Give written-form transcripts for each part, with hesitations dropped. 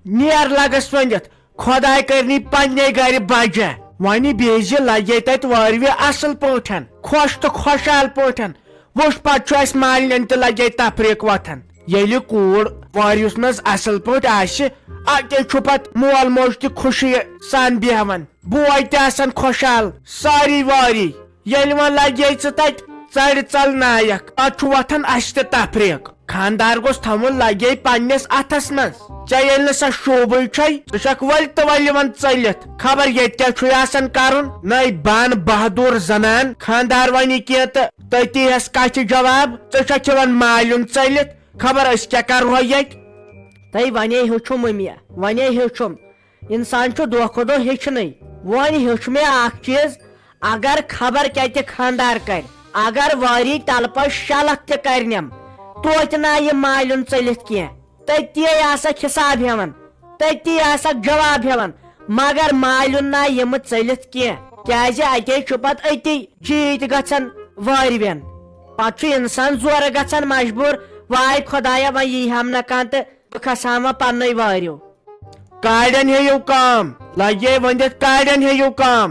نیر lags ونت خدائے کرنی پننے گھر بجا ون بیز لگے تت واروی اصل پاٹھن خوش تو خوشحال پاٹھن وش پتہ اس مالین تہ لگے تفریق وتھان ییٚلہِ کوٗر وارِوس منٛز اصل پٲٹھۍ آسہِ اتے چھُ پتہٕ مول موج تہِ خوشی سان بیہوان بوے تہِ آسان خوشحال ساری واری ییٚلہِ وۄنۍ لگے ژٕ تتہِ ژرِ ژل نایک اتھ چھُ وتھان اسہِ تہِ تفریق خاندار گوٚژھ تھاوُن لگے پننس اتھس منٛز ژےٚ ییٚلہِ نہٕ سۄ شوٗبٕے چھے ژٕ چھکھ ولہِ تہٕ ولہِ یِوان ژٔلِتھ خبر ییٚتہِ کیٛاہ چھُے آسان کرُن نٔے بان بہادور زنان خاندار ونہِ کینٛہہ تہٕ تٔتی ہس کتھِ جواب ژٕ چھکھ یِوان مالیُن ژٔلِتھ خبر أسۍ کیٛاہ کرہو ییٚتہِ تۄہہِ ونے ہیوٚچھُم مےٚ ونے ہیوٚچھُم انسان چھُ دۄہ کھۄتہٕ دۄہ ہیٚچھنٕے وۄنۍ ہیوٚچھ مےٚ اکھ چیٖز اگر خبر کتہِ خاندار کرِ اگر واری تلپس شلکھ تہِ کرنٮ۪م توتہِ نہ یہِ مالیُن ژٔلِتھ کینٛہہ تٔتی آسکھ حساب ہٮ۪وان تٔتی آسکھ جواب ہٮ۪وان مگر مالیُن نہ یِمہٕ ژٔلِتھ کینٛہہ کیٛازِ اتے چھُ پتہٕ أتی جیٖت گژھان وارِوٮ۪ن پتہٕ چھُ انسان زورٕ گژھان مجبوٗر واے خۄدایا وۄنۍ یی ہم نہٕ کانٛہہ تہٕ بہٕ کھسہٕ ہا وۄنۍ پننٕے واریو کاڑٮ۪ن ہیٚیِو کٲم لگے ؤنِتھ کاڑٮ۪ن ہیٚیِو کٲم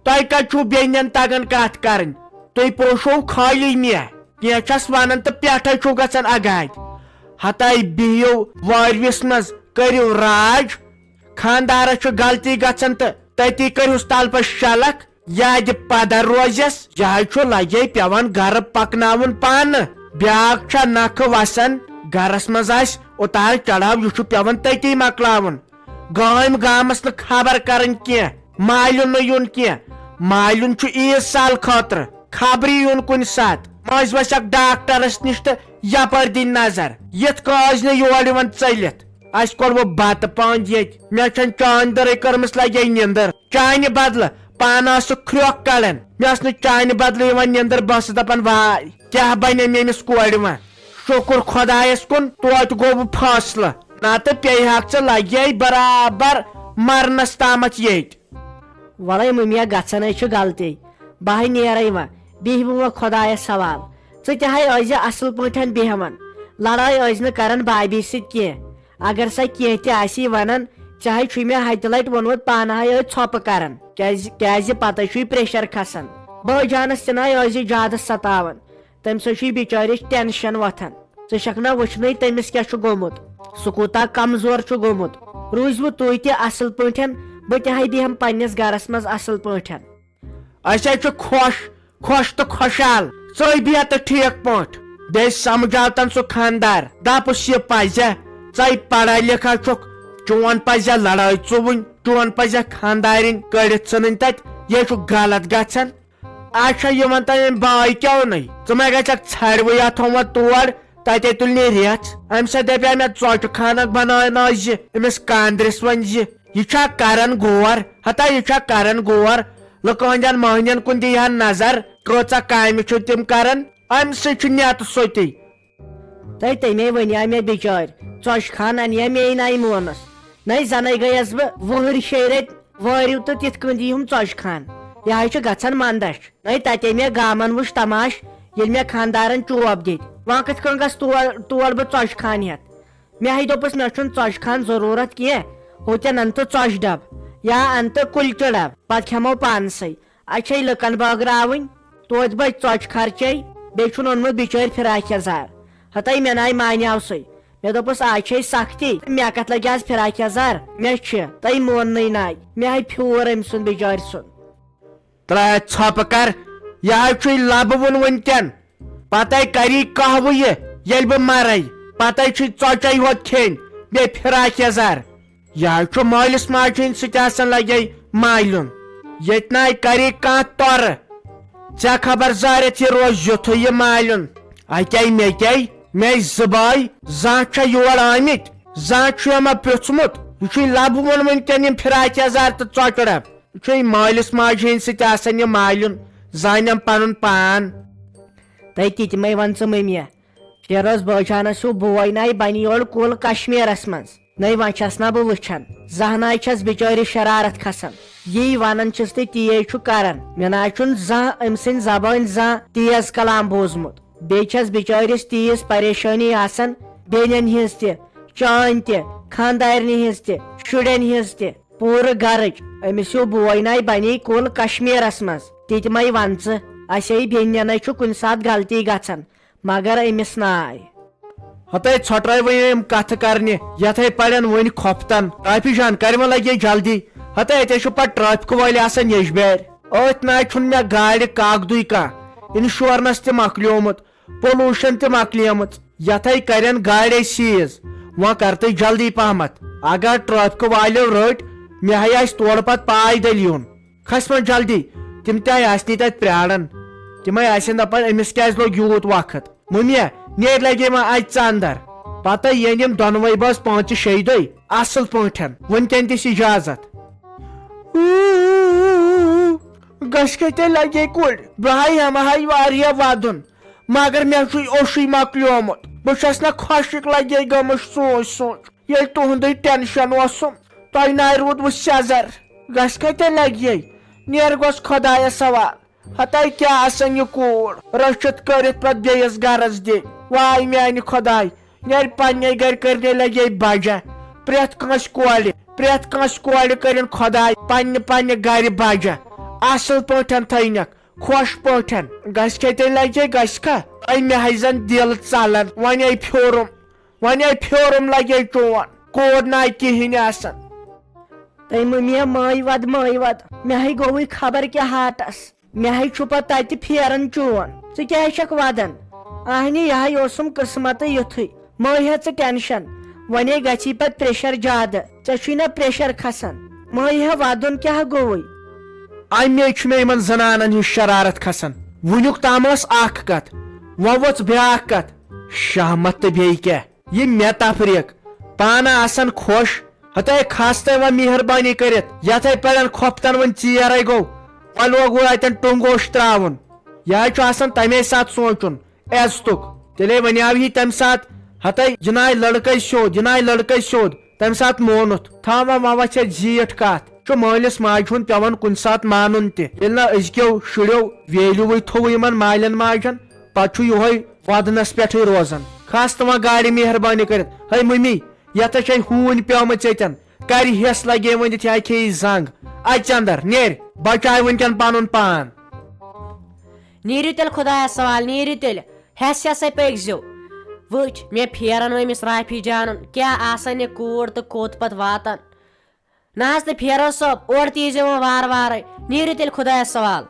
تۄہہِ کتہِ چھُو بیٚنٮ۪ن تگان کتھ کرٕنۍ تُہۍ پوشو خٲلی مےٚ کینٛہہ چھس ونان تہٕ پٮ۪ٹھے چھُو گژھان اگادِ ہتاے بِہِو وٲروِس منٛز کٔرِو راج خاندارس چھُ غلطی گژھان تہٕ تٔتی کٔرہوس تلپس شلکھ یادِ پدر روزٮ۪س یہے چھُ لگے پیوان گرٕ پکناوُن پانہٕ بیاکھ چھا نکھٕ وسان گرس منٛز آسہِ اُتار چڑاو یہِ چھُ پیوان تٔتی مکلاوُن گٲمۍ گامس نہٕ خبر کرٕنۍ کینٛہہ مالیُن نہٕ یُن کینٛہہ مالیُن چھُ عیٖز سال خٲطرٕ خبری یُن کُنہِ ساتہٕ مٔنٛزۍ ؤسکھ ڈاکٹرس نِش تہٕ یپٲرۍ دِنۍ نظر یِتھ کٔنۍ ٲسۍ نہٕ یور یِوان ژٔلِتھ اسہِ کوٚروٕ بتہٕ پٲنٛژ ییٚتہِ مےٚ چھنہٕ چانہِ دٔرٕے کٔرمٕژ لگے نِندٕر چانہِ بدلہٕ پانہٕ ٲسٕکھ کھرٛوکھ کڑان مےٚ ٲس نہٕ چانہِ بدلہٕ یِوان نِندٕر بہٕ ٲسٕس دپان واے کیٛاہ بنے میٲنِس کورِ وۄنۍ شُکر خۄدایس کُن توتہِ گوٚو بہٕ فٲصلہٕ نتہٕ پیٚیہِ ہاکھ ژٕ لگے برابر مرنس تامتھ ییٚتہِ وَلے مٔمیا گژھنٕے چھِ غلطی بہٕ ہے نیرے وۄنۍ بیٚہہِ بہٕ وۄنۍ خۄدایس حوال ژٕ تہِ ہے ٲسۍ زِ اصل پٲٹھۍ بیہوان لڑٲے ٲسۍ نہٕ کران بابی سۭتۍ کینٛہہ اگر سۄ کینٛہہ تہِ آسی ونان ژےٚ ہے چھُے مےٚ ہتہِ لٹہِ ووٚنمُت پانہٕ ہے ٲسۍ ژھۄپہٕ کران کیٛازِ پتہٕ چھُے پریشر کھسان بٲے جانس تہِ نَے ٲسۍ زِ زیادٕ ستاوان تٔمۍ سۭتۍ چھُے بِچٲرِس ٹینشن وۄتھان ژٕ چھکھ نہ وٕچھنٕے تٔمِس کیٛاہ چھُ گوٚمُت سُہ کوٗتاہ کمزور چھُ گوٚمُت روٗزوٕ تُہۍ تہِ اصل پٲٹھۍ بہٕ تہِ ہے بیہم پننس گرس منٛز اصل پٲٹھۍ أسۍ ہے چھِ خۄش تہٕ خۄشحال ژٕے بیٚہہ تہٕ ٹھیٖک پٲٹھۍ بیٚیہِ سمجھاوتن سُہ خاندار دپُس یہِ پزیا ژَے پڑھا لکھا چھُکھ چون پزیا لڑٲے ژُوٕنۍ چون پزیا خاندارِنۍ کٔڑِتھ ژھٕنٕنۍ تتہِ یہِ چھُ غلط گژھان آز چھا یِوان تۄہہِ أمۍ باے کیٛاونٕے ژٕ ما گژھکھ ژھرِوٕے یا تھومت تور تتے تُلنہِ ریٚژھ امہِ سۭتۍ دپیا مےٚ ژۄچہِ خانک بناونٲیزِ أمِس کاندرِس ونزِ یہِ چھا کران غور ہتا یہِ چھا کران غور لُکہٕ ہٕنٛدٮ۪ن مٔہنین کُن دِیہن نظر کۭژاہ کامہِ چھُ تِم کران امہِ سۭتۍ چھُ نٮ۪ٹ سوتی تۄہہِ تمے ونیا مےٚ بِچٲرۍ ژۄچہِ خان انیا مے نَے مونس نَے زنٕے گٔیس بہٕ وُہٕرۍ 6 رٮ۪تۍ وٲرِو تہٕ تِتھ کٔنۍ دِیٖہُم ژۄچہِ خان یہِ حظ چھُ گژھان منٛدچھ نَے تتے مےٚ گامن وٕچھ تماش ییٚلہِ مےٚ خاندارن چوب دِتۍ وۄنۍ کِتھ کٔنۍ گژھٕ تور بہٕ ژۄچہِ خان ہٮ۪تھ مےٚ ہے دوٚپُس مےٚ چھُنہٕ ژۄچہِ خان ضروٗرت کینٛہہ ہوتٮ۪ن انتہٕ ژۄچہِ ڈبہٕ یا انتہٕ کُلچہِ ڈبہٕ پتہٕ کھٮ۪مو پانسٕے اَسہِ چھے لُکن بٲگراوٕنۍ توتہِ بچہِ ژۄچہِ خرچے بیٚیہِ چھُن اوٚنمُت بِچٲرۍ فراق یزار ہتاے مےٚ نَے مانیاوسٕے مےٚ دوٚپُس آز چھے سختی مےٚ کتھ لگہِ آز فراق یزار مےٚ چھِ تۄہہِ موننٕے نَے مےٚ ہے پھیوٗر أمۍ سُنٛد بِچٲرۍ سُنٛد ترٛٲیِتھ ژھۄپہٕ کر یہِ حظ چھُے لبہٕ وُن وُنکٮ۪ن پتے کری کہوٕ یہِ ییٚلہِ بہٕ مرے پتے چھُے ژۄچے ہوت کھیٚنۍ بیٚیہِ فراق یزار یہِ حظ چھُ مٲلِس ماجہِ ہٕنٛدۍ سۭتۍ آسان لگے مالیُن ییٚتہِ نَے کری کانٛہہ تورٕ ژےٚ خبر زارٮ۪تھ یہِ روز یُتھُے یہِ مالیُن اکے مے 2 بٲے زانٛہہ چھا یور آمٕتۍ زانٛہہ چھُ یِمو پرٛژھمُت یہِ چھُے لبہٕ ووٚن وُنکٮ۪ن یِم فراق یزار تہٕ ژۄچہِ ڈبہٕ یہِ چھُے مٲلِس ماجہِ ہٕنٛدۍ سۭتۍ آسان یہِ مالیُن زانٮ۪م پنُن پان تۄہہِ تِتہِ ون ژٕ مٔمیا شیروز بٲجانس ہیوٗ بوے نَے بنہِ یورٕ کُل کشمیٖرس منٛز نَے وۄنۍ چھس نہ بہٕ وٕچھان زانٛہہ نَے چھس بِچٲرِس شرارت کھسان یی ونان چھِس تہٕ تی چھُ کران مےٚ نہ چھُنہٕ زانٛہہ أمۍ سٕنٛدِ زبٲنۍ زانٛہہ تیز کلام بوٗزمُت بیٚیہِ چھس بِچٲرِس تیٖژ پریشٲنی آسان بیٚنٮ۪ن ہِنٛز تہِ چٲنۍ تہِ خاندارنہِ ہٕنٛز تہِ شُرٮ۪ن ہٕنٛز تہِ پوٗرٕ گرٕچ أمِس ہیوٗ بوے ناے بنے کُل کشمیٖرس منٛز تِتہِ مے ون ژٕ اسے بیٚنٮ۪نٕے چھُ کُنہِ ساتہٕ غلطی گژھان مگر أمِس ناے ہتائی ژھۄٹراے وۄنۍ یِم کتھٕ کرنہِ یتھے پڑٮ۪ن وۄنۍ کھۄفتن ٹریفک جان کر وۄنۍ لگے جلدی ہتائی اتے چھُ پتہٕ ٹریفک وٲلۍ آسان یجبارِ أتھۍ ناے چھُنہٕ مےٚ گاڑِ کاکدُے کانٛہہ انشورنس تہِ مۄکلیومُت پولوشن تہِ مۄکلیمٕژ یتھے کرن گاڑے سیٖز وۄنۍ کر تہٕ جلدی پہمت اگر ٹریفک والیو رٔٹۍ مےٚ ہے آسہِ تورٕ پتہٕ پایدٔلۍ یُن کھس وۄنۍ جلدی تِم تہِ آسنی تتہِ پیاران تِمے آسن دپان أمِس کیازِ لوٚگ یوٗت وقت مٔمیا نیرِ لگے وۄنۍ اَژِ ژٕ اندر پتہٕ یِن یِم دۄنوے بٲژ 5-6 دۄہۍ اصل پٲٹھۍ وُنکٮ۪ن تہِ چھِ اجازت گژھِ کتہِ لگے کُڑ بہٕ ہے ہٮ۪مہٕ واریاہ ودُن مگر مےٚ چھُے اوشُے مۄکلیومُت بہٕ چھس نہ خۄشِک لگے گٔمٕژ سونٛچ سونٛچ ییٚلہِ تُہُنٛدُے ٹینشن اوسُم تۄہہِ ناے روٗد وٕ سیزر گژھِ کتہِ لگے نیرٕ گوٚژھ خۄدایس سوال ہتائی کیٛاہ آسان یہِ کوٗر رٔچھِتھ کٔرِتھ پتہٕ بیٚیِس گرس دِنۍ واے میانہِ خۄداے نیرِ پننہِ گرِ کٔرنہِ لگے بجا پرٛٮ۪تھ کٲنٛسہِ کورِ کٔرِنۍ خۄداے پننہِ گرِ بجا اصل پٲٹھۍ تھٲینکھ خۄش پٲٹھۍ گژھِ کتہِ لگے گژھِ کھا تۄہہِ مےٚ ہے زن دل ژلان وۄنۍ پھیورُم لگے چون کوٗر ناے کہیٖنۍ آسان تٔمۍ مٔمیا مٲے ود مےٚ ہے گوٚوُے خبر کیٛاہ ہاٹس مےٚ ہے چھُ پتہٕ تتہِ پھیران چون ژٕ کیٛازِ چھکھ ودان اہنہِ یہِ ہے اوسُم قٕسمتٕے یُتھُے مہ ہے ژٕ ٹینشن وۄنۍ گژھی پتہٕ پریشر زیادٕ ژےٚ چھُے نا پریشر کھسان مہ ہے ودُن کیٛاہ گوٚوُے امے چھُ مےٚ یِمن زنانن ہٕنٛز شرارت کھسان وُنیُک تام ٲس اکھ کتھ وۄنۍ ؤژھ بیاکھ کتھ شہمت تہٕ بیٚیہِ کیٛاہ یہِ مےٚ تفریٖق پانہٕ آسان خۄش ہتائی کھس تہٕ وۄنۍ مہربٲنی کٔرِتھ یتھے پڑٮ۪ن کھۄفتن وۄنۍ ژیرے گوٚو وۄنۍ لوگوٕ اتٮ۪ن ٹونگوش تراوُن یہِ حظ چھُ آسان تمے ساتہٕ سونٛچُن عزتُک تیٚلے ونیاو یہِ تمہِ ساتہٕ ہتائی جناے لڑکے سیوٚد تمہِ ساتہٕ مونُتھ تھاوان وۄنۍ چھےٚ زیٖٹھ کتھ چھُ مٲلِس ماجہِ ہُنٛد پیوان کُنہِ ساتہٕ مانُن تہِ ییٚلہِ نہٕ أزکیو شُرٮ۪و ویلیوٗوٕے تھوٚو یِمن مالٮ۪ن ماجن پتہٕ چھُ یِہوے ودنس پٮ۪ٹھٕے روزان کھس تہٕ وۄنۍ گاڑِ مہربٲنی کٔرِتھ ہے مٔمی یتھ چھے ہوٗنۍ پیمٕژ ییٚتٮ۪ن کرِ ہٮ۪س لگے ؤنِتھ یا کھیٚیہِ زنگ اَژِ اندر نیرِ بچاے ؤنکٮ۪ن پنُن پان نیٖرِو تیٚلہِ خۄدایس سوال نیٖرِو تیٚلہِ ہٮ۪سے پٔکۍزیو وٕچھ مےٚ پھیران أمِس رافی جانُن کیٛاہ آسان یہِ کوٗر تہٕ کوٚت پتہٕ واتان نہ حظ تہٕ پھیرو صٲب اورٕ تہِ ییٖزیو وۄنۍ وارٕ وارے نیٖرِو تیٚلہِ خۄدایس سوال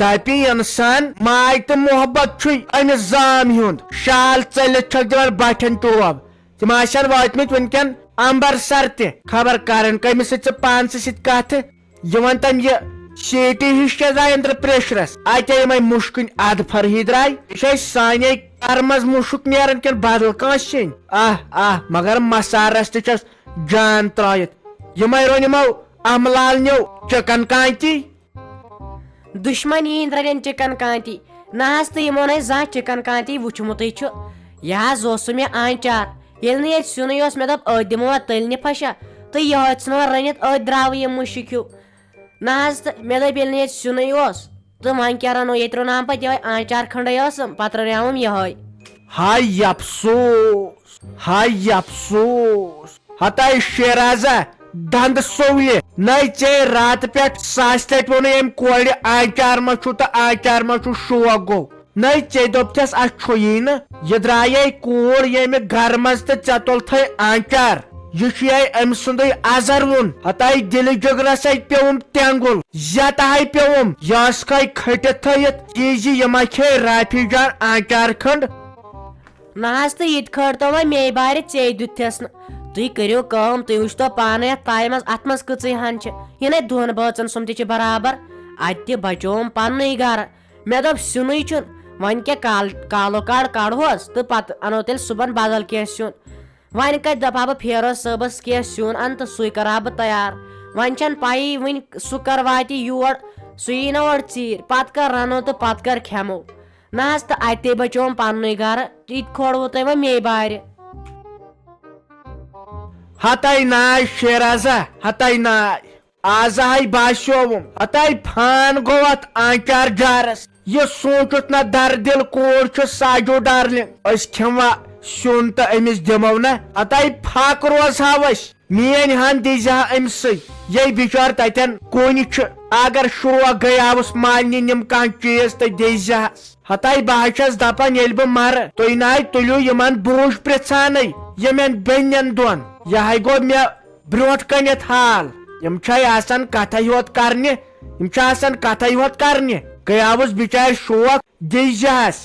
دپہِ انسان ماے تہٕ محبت چھُے أمِس زام ہُنٛد شال ژٔلِتھ چھکھ دِوان بٹھٮ۪ن ٹوب تِم آسن وٲتمٕتۍ ؤنکٮ۪ن امبرسر تہِ خبر کرن کٔمِس سۭتۍ ژٕ پانسہٕ سۭتۍ کتھٕ یہِ ون تم یہِ سیٖٹی ہِش کیٛاہ درٛاے أنٛدرٕ پریشرس اتے یِمے مُشکٕنۍ ادفر ہی درٛاے یہِ چھے سانے کر منٛز مُشُک نیران کِنہٕ بدل کٲنٛسہِ سِنۍ مگر مسارس تہِ چھس جان ترٲیِتھ یِمے روٚن یِمو املال نیو چکن کانتی دُشمن یِہِنٛدۍ رَنٮ۪ن چِکن کانتی نہ حظ تہٕ یِمو نَے زانٛہہ چِکن کانتی وٕچھمُتٕے چھُ یہِ حظ اوسُم مےٚ آنچار ییٚلہِ نہٕ ییٚتہِ سیُنٕے اوس مےٚ دوٚپ أتھۍ دِمو وۄنۍ تٔلنہِ پھشا تہٕ یِہوے ژھٕنو رٔنِتھ أتھۍ درٛاوٕ یہِ مُشک ہیوٗ نہ حظ تہٕ مےٚ دوٚپ ییٚلہِ نہٕ ییٚتہِ سیُنٕے اوس تہٕ وۄنۍ کیٛاہ رَنو ییٚتہِ رونام پتہٕ یِہوے آنچار کھنڈے ٲسٕم پتہٕ رنیٛاوُم یِہوے ہاے افسوس ہتائی شیرازا دند سوولہِ نَے ژےٚ راتہٕ پٮ۪ٹھ ساسہِ لٹہِ ووٚنُے أمۍ کورِ آنچار ما چھُ تہٕ آنچار ما چھُ شوق گوٚو نَے ژےٚ دوٚپتھس اَتھ چھُیی نہٕ یہِ درٛایے کوٗر ییٚمہِ گرٕ منٛز تہٕ ژےٚ تُلتھے آنچار یہِ چھُے أمۍ سُنٛدُے ازر وُن ہتائی دِلہِ جگرس پیوٚوُم تینگُل زیتہٕ پیوٚوُم یہِ ٲسکھے کھٔٹِتھ تھٲیِتھ چیٖزِ یہِ ما کھے رافی جان آنچار کھنڈ نہ حظ تہٕ یہِ تہِ کھٲرتو وۄنۍ مے بارِ ژے دِتھس نہٕ تُہۍ کٔرِو کٲم تُہۍ وٕچھتو پانے یتھ تایہِ منٛز اتھ منٛز کٕژٕے ہن چھِ یِنَے دۄن بٲژن سُم تہِ چھِ برابر اتہِ تہِ بچووُم پننُے گرٕ مےٚ دوٚپ سِنُے چھُنہٕ وۄنۍ کیٛاہ کالو کاڑ کڑہوس تہٕ پتہٕ انو تیٚلہِ صُبحن بدل کینٛہہ سیُن وۄنۍ کتہِ دپہا بہٕ فیروز صٲبس کینٛہہ سیُن ان تہٕ سُے کرہا بہٕ تیار وۄنۍ چھنہٕ پیی وُنہِ سُہ کر واتہِ یور سُہ یی نا اورٕ ژیٖرۍ پتہٕ کر رنو تہٕ پتہٕ کر کھٮ۪مو نہ حظ تہٕ اتے بچووُم پننُے گرٕ یہِ تہِ کھولوٕ تۄہہِ وۄنۍ مے بارِ ہتائی ناے شیرازا ہتائی ناے آز ہاے باسیووُم ہتائی فان گوٚو اتھ آنچار جارس یہِ سوٗنچُتھ نہ در دل کوٗر چھُ ساجو ڈارلنگ أسۍ کھٮ۪موا سیون تو امس دمو نا اتائی پھاک روز ہاوس مین ہن دیزہ امسی یہ بچار تتن کون اگر شروع گیاوس مالنی نم کان چیز تو دیزہ ہتائی بہ چھس دپان یل بہ مر تھی نائی تلیو یمن بوج پرژھان یمن بینن دون یہ گو مے بروٹ کنت حال یم چھے آسان کتھے یوت کرنہ یم چھے آسان کتھے یوت کرنہ گیاوس بچار شوق دیزہس